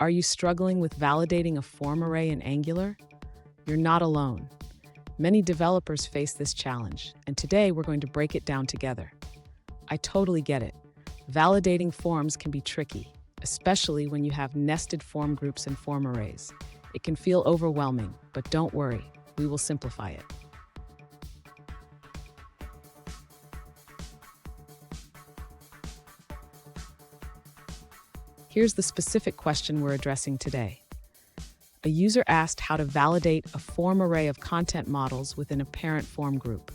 Are you struggling with validating a form array in Angular? You're not alone. Many developers face this challenge, and today we're going to break it down together. I totally get it. Validating forms can be tricky, especially when you have nested form groups and form arrays. It can feel overwhelming, but don't worry, we will simplify it. Here's the specific question we're addressing today. A user asked how to validate a form array of content models within a parent form group.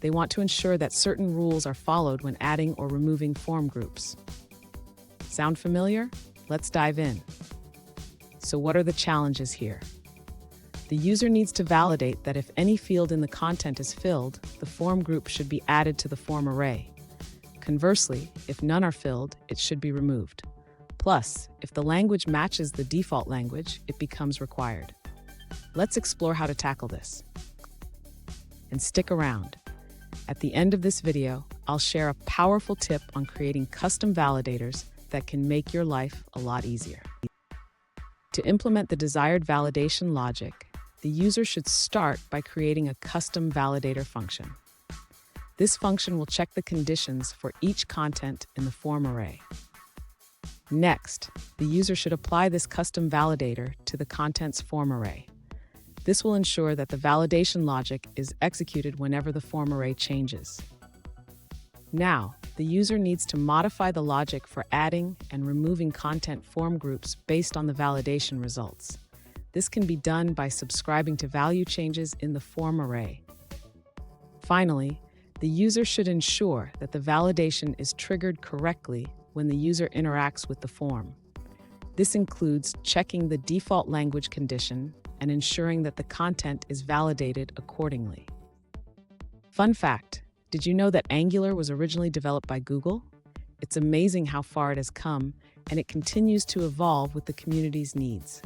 They want to ensure that certain rules are followed when adding or removing form groups. Sound familiar? Let's dive in. So what are the challenges here? The user needs to validate that if any field in the content is filled, the form group should be added to the form array. Conversely, if none are filled, it should be removed. Plus, if the language matches the default language, it becomes required. Let's explore how to tackle this. And stick around. At the end of this video, I'll share a powerful tip on creating custom validators that can make your life a lot easier. To implement the desired validation logic, the user should start by creating a custom validator function. This function will check the conditions for each content in the form array. Next, the user should apply this custom validator to the content's form array. This will ensure that the validation logic is executed whenever the form array changes. Now, the user needs to modify the logic for adding and removing content form groups based on the validation results. This can be done by subscribing to value changes in the form array. Finally, the user should ensure that the validation is triggered correctly when the user interacts with the form. This includes checking the default language condition and ensuring that the content is validated accordingly. Fun fact, did you know that Angular was originally developed by Google? It's amazing how far it has come, and it continues to evolve with the community's needs.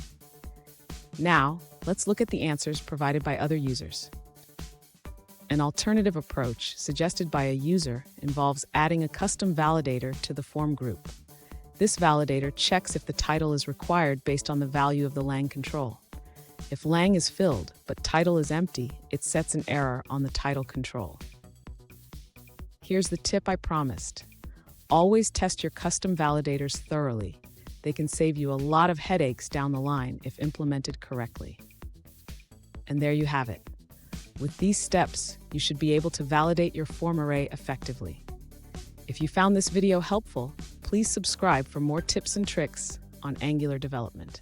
Now, let's look at the answers provided by other users. An alternative approach suggested by a user involves adding a custom validator to the form group. This validator checks if the title is required based on the value of the lang control. If lang is filled, but title is empty, it sets an error on the title control. Here's the tip I promised. Always test your custom validators thoroughly. They can save you a lot of headaches down the line if implemented correctly. And there you have it. With these steps, you should be able to validate your form array effectively. If you found this video helpful, please subscribe for more tips and tricks on Angular development.